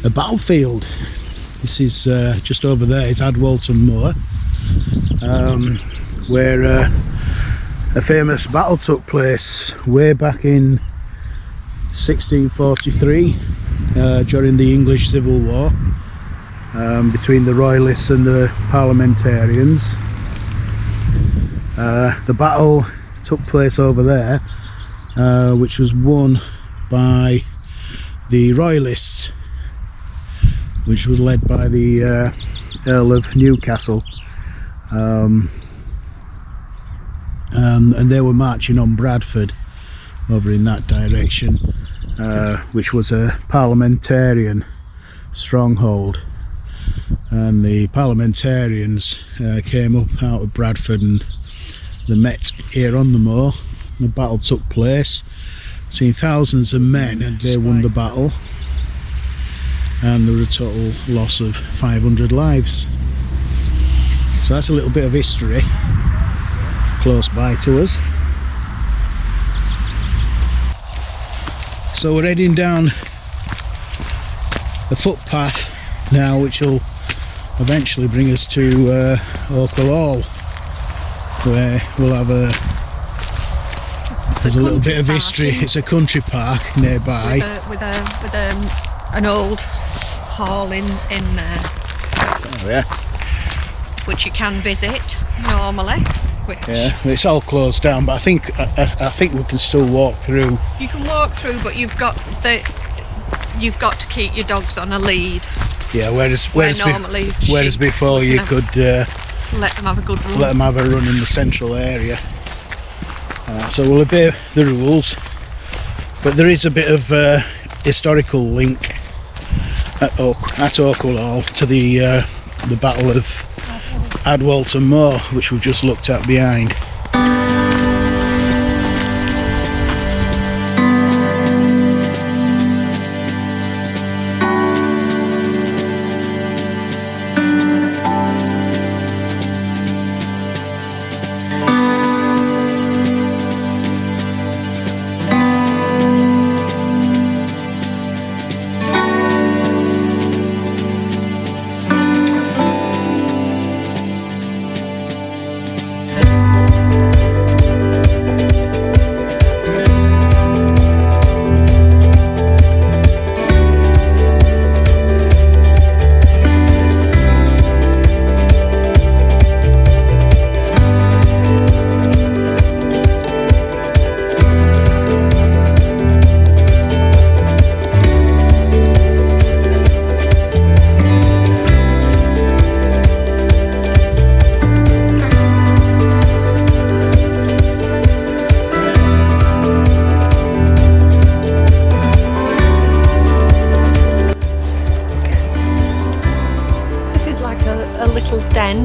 a battlefield. This is just over there is Adwalton Moor, where a famous battle took place way back in 1643 during the English Civil War, between the Royalists and the Parliamentarians. The battle took place over there, which was won by the Royalists, which was led by the Earl of Newcastle, and they were marching on Bradford over in that direction, which was a Parliamentarian stronghold, and the Parliamentarians came up out of Bradford and they met here on the moor. The battle took place between thousands of men, and they won the battle, and there was a total loss of 500 lives. So that's a little bit of history close by to us. So we're heading down a footpath now, which will eventually bring us to Oakwell Hall, where we'll have there's a little bit of history. It's a country park nearby with an old hall in there. Oh yeah. Which you can visit normally. Yeah, it's all closed down, but I think we can still walk through. You can walk through, but you've got to keep your dogs on a lead. Yeah, whereas before you could let them have a good run. Let them have a run in the central area. So we'll obey the rules, but there is a bit of historical link at Oakwell Hall to the Battle of Adwalton Moor, which we've just looked at behind.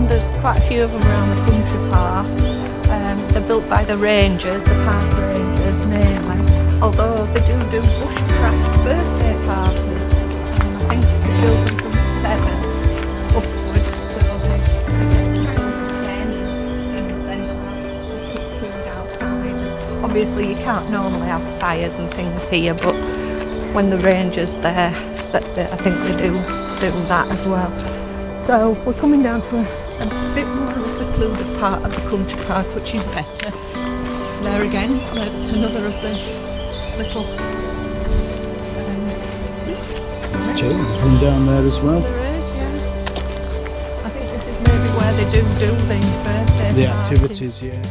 There's quite a few of them around the country park. They're built by the rangers, the park rangers mainly, although they do bushcraft birthday parties. I think the children from 7 upwards, so they 10, and then they'll have food outside. Obviously you can't normally have fires and things here, but when the rangers there, I think they do that as well. So we're coming down to a bit more of a secluded part of the country park, which is better. There again, there's another of the little... There's one down there as well. There is, yeah. I think this is maybe where they do the birthday The party. activities, yeah.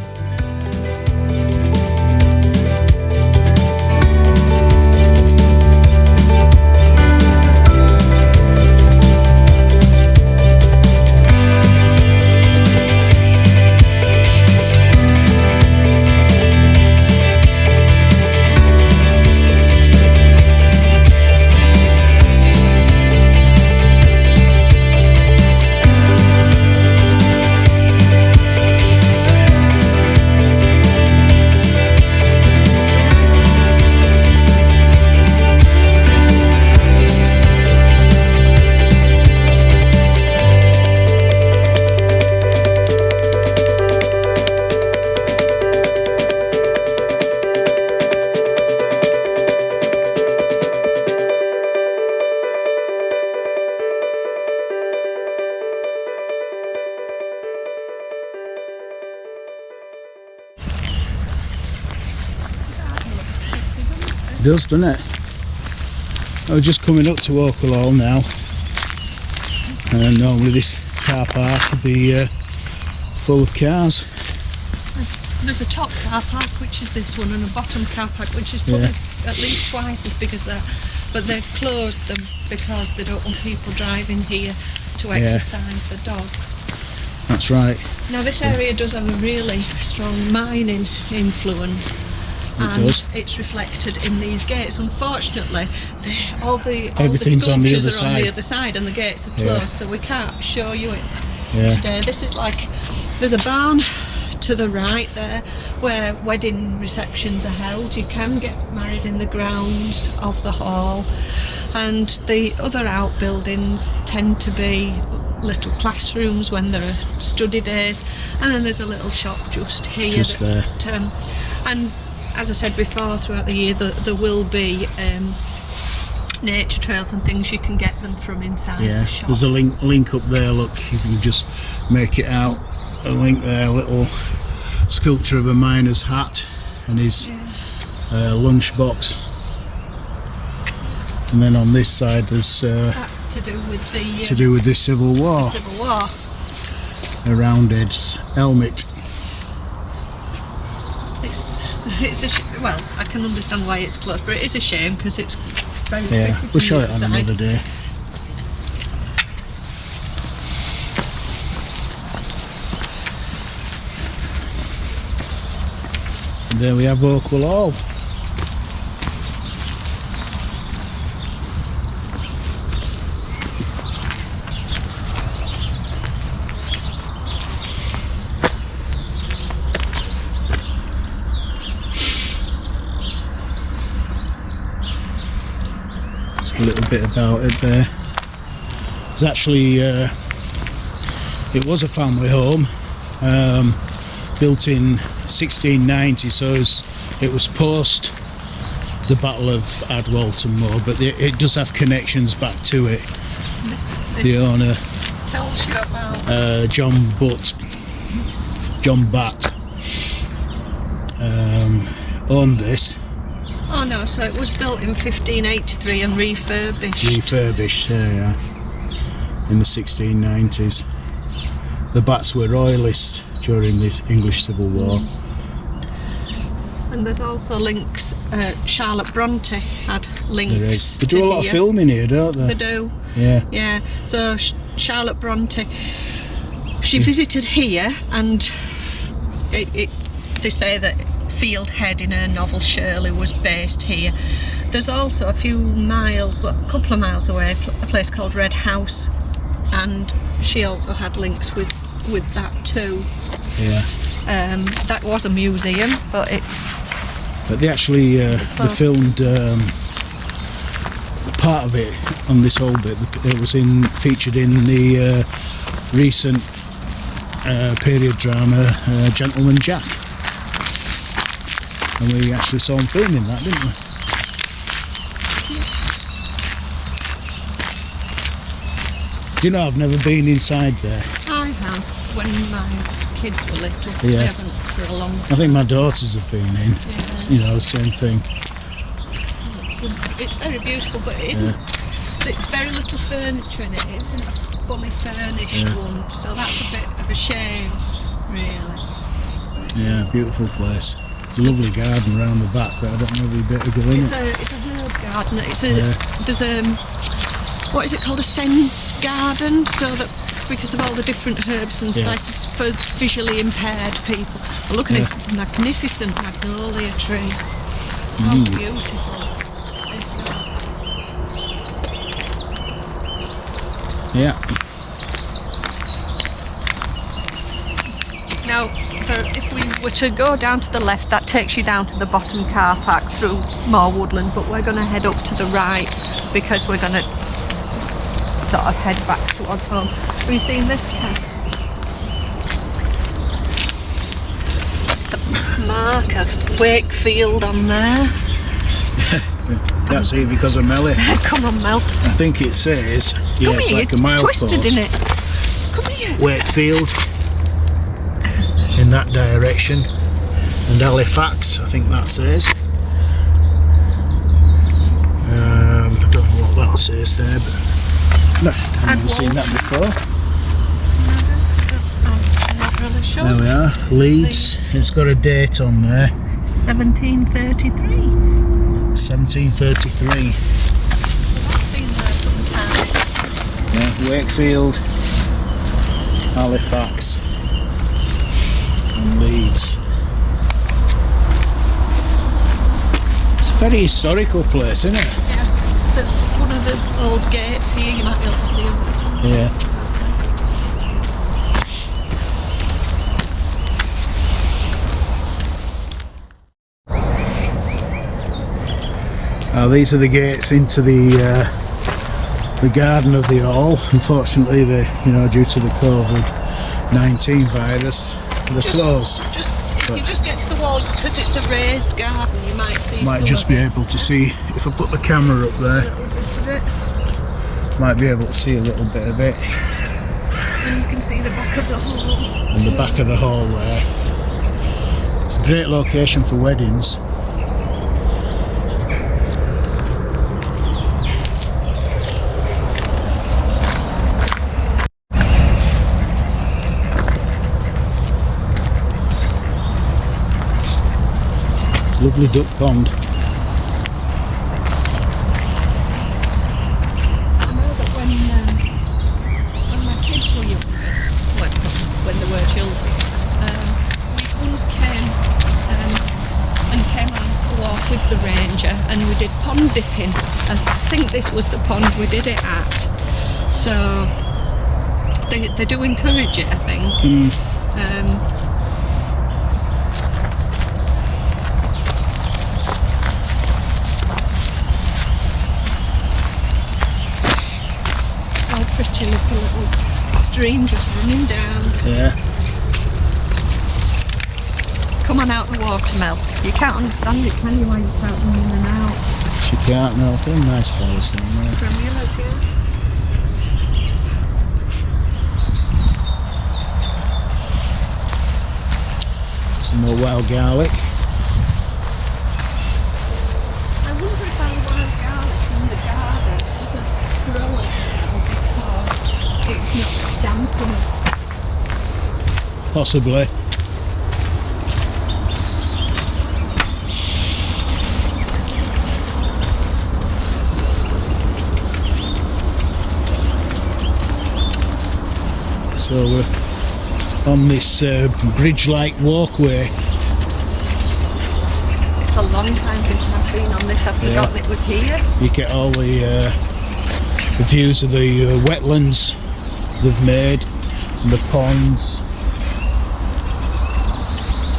does, doesn't it? We're just coming up to Oakwell Hall now, and normally this car park would be full of cars. There's a top car park, which is this one, and a bottom car park, which is probably at least twice as big as that, but they've closed them because they don't want people driving here to exercise the dogs. That's right. Now this area does have a really strong mining influence, and it's reflected in these gates. Unfortunately, all the sculptures are on the other side and the gates are closed, so we can't show you it today. This is like, there's a barn to the right there where wedding receptions are held. You can get married in the grounds of the hall, and the other outbuildings tend to be little classrooms when there are study days, and then there's a little shop just here. Just there. And as I said before, throughout the year there will be nature trails and things. You can get them from inside the shop. There's a link up there, look, you can just make it out. A link there, a little sculpture of a miner's hat and his lunchbox. And then on this side there's that's to do with the Civil War. The Civil War. A Roundhead's helmet. It's a well, I can understand why it's closed, but it is a shame because it's very big. We'll show it on another day. And there we have Oakwell Hall. A little bit about it there. It's actually it was a family home, built in 1690, so it was post the Battle of Adwalton Moor, but it does have connections back to it. The owner tells you about John Batt owned this. Oh no, so it was built in 1583 and refurbished. In the 1690s. The Batts were royalist during this English Civil War. And there's also links, Charlotte Bronte had links. There is. They do a lot of filming here, don't they? They do. Yeah. So Charlotte Bronte, she visited here, and they say that Field Head in her novel Shirley was based here. There's also a couple of miles away, a place called Red House, and she also had links with that too. Yeah. That was a museum, but they actually they filmed part of it on this whole bit. It was featured in the recent period drama Gentleman Jack. And we actually saw him filming that, didn't we? Do you know, I've never been inside there. I have, when my kids were little. Yeah. I haven't for a long time. I think my daughters have been in. Yeah. You know, same thing. It's very beautiful, but it isn't. It's very little furniture in it. It isn't a fully furnished one, so that's a bit of a shame, really. Yeah, beautiful place. There's a lovely garden around the back, but I don't know if we better go in. It's a herb garden. There's what is it called, a sense garden, so that because of all the different herbs and spices for visually impaired people. But look at this magnificent magnolia tree. How beautiful is that? Yeah. Now, if we were to go down to the left, that takes you down to the bottom car park through more woodland, but we're going to head up to the right because we're going to sort of head back towards home. Have you seen this, Ken? It's a mark of Wakefield on there. Can't see it because of Meli. Come on, Mel. I think it says, it's like a milepost. Twisted in it. Come here. Wakefield. In that direction, and Halifax, I think that says. what that says there, but no, I've never seen that before. I'm not really sure. There we are, Leeds. It's got a date on there. 1733. 1733. I've been there sometime. Yeah, Wakefield, Halifax, and Leeds. It's a very historical place, isn't it? Yeah, there's one of the old gates here, you might be able to see over the top. Yeah. These are the gates into the garden of the hall. Unfortunately, due to the COVID-19 virus, they're closed. If you just get to the wall, because it's a raised garden, you might see. Might just be able to see if I put the camera up there. A little bit of it. Might be able to see a little bit of it. And you can see the back of the hall. And the back of the hall there. It's a great location for weddings. Lovely duck pond. I know that when my kids were younger, when they were children, we once came on a walk with the ranger, and we did pond dipping. I think this was the pond we did it at. So they do encourage it, I think. Pretty, look, a little stream just running down. Yeah. Come on out the water, Mel. You can't understand it, can you, why you can't run in and out? She can't, no. They're nice fellas down there. Formulas, yeah. Some more wild garlic. I wonder if our wild garlic in the garden isn't growing because it's not damp enough. Possibly. So we're on this bridge-like walkway. It's a long time since I've been on this. I've forgotten it was here. You get all the views of the wetlands they've made, and the ponds,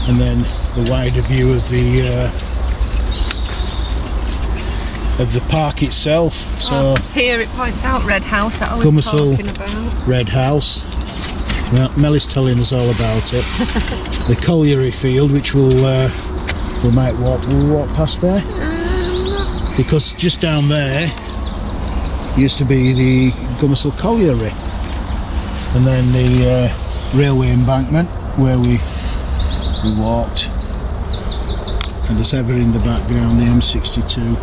and then the wider view of the park itself. So here it points out Red House that I was talking about. Red House. Well, Meli's telling us all about it. The colliery field, which we'll walk past there, because just down there used to be the Gummersall Colliery, and then the railway embankment where we walked, and as ever in the background the M62.